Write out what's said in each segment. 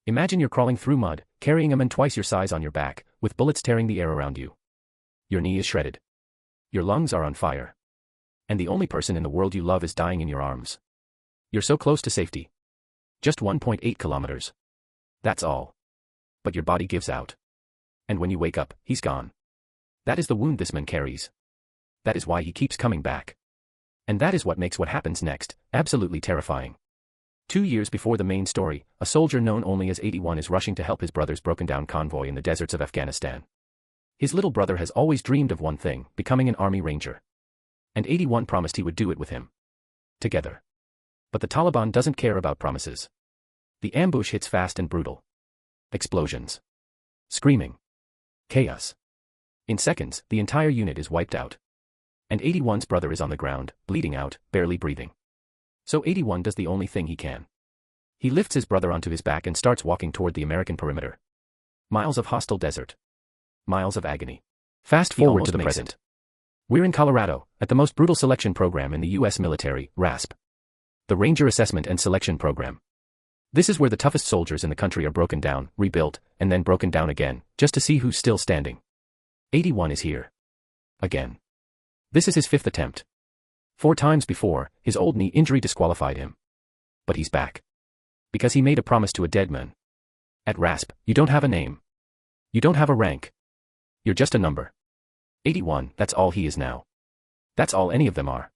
Imagine you're crawling through mud, carrying a man twice your size on your back, with bullets tearing the air around you. Your knee is shredded. Your lungs are on fire. And the only person in the world you love is dying in your arms. You're so close to safety. Just 1.8 kilometers. That's all. But your body gives out. And when you wake up, he's gone. That is the wound this man carries. That is why he keeps coming back. And that is what makes what happens next absolutely terrifying. 2 years before the main story, a soldier known only as 81 is rushing to help his brother's broken-down convoy in the deserts of Afghanistan. His little brother has always dreamed of one thing, becoming an army ranger. And 81 promised he would do it with him. Together. But the Taliban doesn't care about promises. The ambush hits fast and brutal. Explosions. Screaming. Chaos. In seconds, the entire unit is wiped out. And 81's brother is on the ground, bleeding out, barely breathing. So 81 does the only thing he can. He lifts his brother onto his back and starts walking toward the American perimeter. Miles of hostile desert. Miles of agony. Fast forward to the present. We're in Colorado, at the most brutal selection program in the U.S. military, RASP. The Ranger Assessment and Selection Program. This is where the toughest soldiers in the country are broken down, rebuilt, and then broken down again, just to see who's still standing. 81 is here. Again. This is his 5th attempt. 4 times before, his old knee injury disqualified him. But he's back. Because he made a promise to a dead man. At RASP, you don't have a name. You don't have a rank. You're just a number. 81, that's all he is now. That's all any of them are.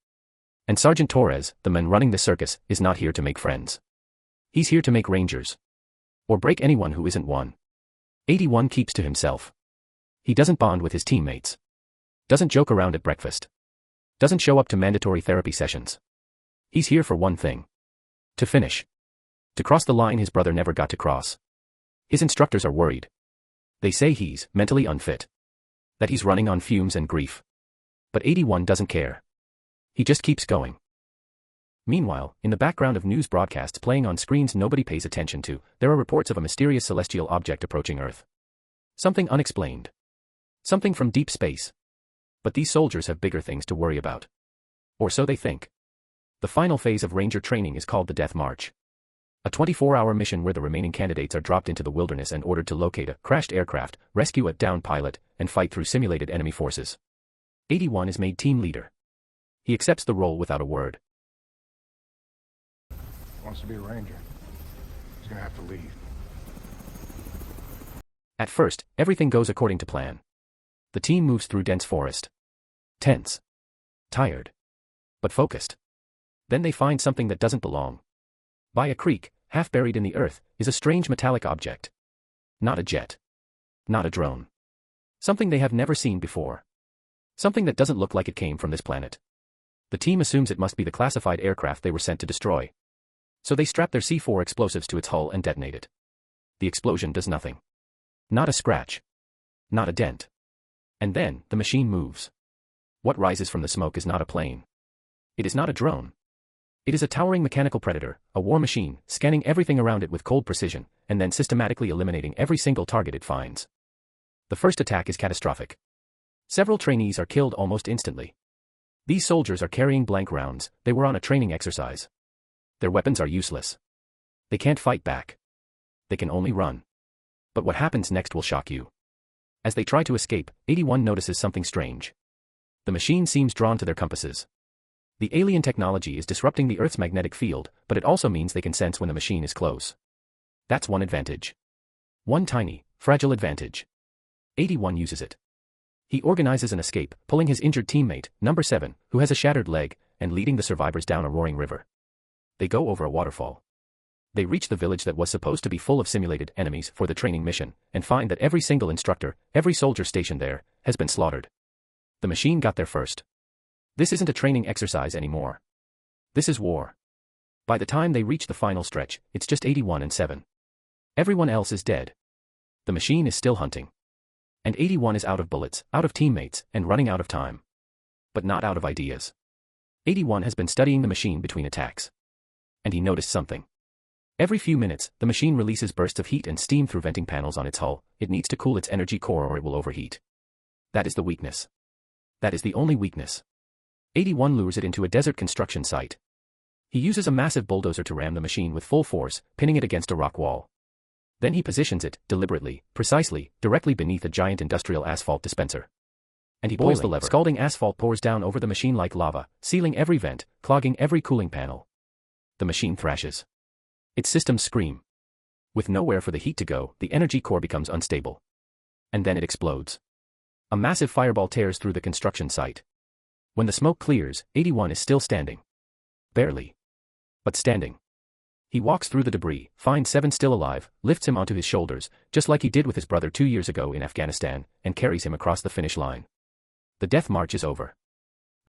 And Sergeant Torres, the man running the circus, is not here to make friends. He's here to make rangers. Or break anyone who isn't one. 81 keeps to himself. He doesn't bond with his teammates. Doesn't joke around at breakfast. Doesn't show up to mandatory therapy sessions. He's here for one thing. To finish. To cross the line his brother never got to cross. His instructors are worried. They say he's mentally unfit. That he's running on fumes and grief. But 81 doesn't care. He just keeps going. Meanwhile, in the background of news broadcasts playing on screens nobody pays attention to, there are reports of a mysterious celestial object approaching Earth. Something unexplained. Something from deep space. But these soldiers have bigger things to worry about. Or so they think. The final phase of Ranger training is called the Death March. A 24-hour mission where the remaining candidates are dropped into the wilderness and ordered to locate a crashed aircraft, rescue a downed pilot, and fight through simulated enemy forces. 81 is made team leader. He accepts the role without a word. Wants to be a ranger. He's gonna have to leave. At first, everything goes according to plan. The team moves through dense forest. Tense. Tired. But focused. Then they find something that doesn't belong. By a creek, half buried in the earth, is a strange metallic object. Not a jet. Not a drone. Something they have never seen before. Something that doesn't look like it came from this planet. The team assumes it must be the classified aircraft they were sent to destroy. So they strap their C4 explosives to its hull and detonate it. The explosion does nothing. Not a scratch. Not a dent. And then, the machine moves. What rises from the smoke is not a plane. It is not a drone. It is a towering mechanical predator, a war machine, scanning everything around it with cold precision, and then systematically eliminating every single target it finds. The first attack is catastrophic. Several trainees are killed almost instantly. These soldiers are carrying blank rounds, they were on a training exercise. Their weapons are useless. They can't fight back. They can only run. But what happens next will shock you. As they try to escape, 81 notices something strange. The machine seems drawn to their compasses. The alien technology is disrupting the Earth's magnetic field, but it also means they can sense when the machine is close. That's one advantage. One tiny, fragile advantage. 81 uses it. He organizes an escape, pulling his injured teammate, number 7, who has a shattered leg, and leading the survivors down a roaring river. They go over a waterfall. They reach the village that was supposed to be full of simulated enemies for the training mission, and find that every single instructor, every soldier stationed there, has been slaughtered. The machine got there first. This isn't a training exercise anymore. This is war. By the time they reach the final stretch, it's just 81 and 7. Everyone else is dead. The machine is still hunting. And 81 is out of bullets, out of teammates, and running out of time. But not out of ideas. 81 has been studying the machine between attacks. And he noticed something. Every few minutes, the machine releases bursts of heat and steam through venting panels on its hull. It needs to cool its energy core or it will overheat. That is the weakness. That is the only weakness. 81 lures it into a desert construction site. He uses a massive bulldozer to ram the machine with full force, pinning it against a rock wall. Then he positions it, deliberately, precisely, directly beneath a giant industrial asphalt dispenser. And he pulls the lever. Scalding asphalt pours down over the machine like lava, sealing every vent, clogging every cooling panel. The machine thrashes. Its systems scream. With nowhere for the heat to go, the energy core becomes unstable. And then it explodes. A massive fireball tears through the construction site. When the smoke clears, 81 is still standing. Barely. But standing. He walks through the debris, finds 7 still alive, lifts him onto his shoulders, just like he did with his brother 2 years ago in Afghanistan, and carries him across the finish line. The death march is over.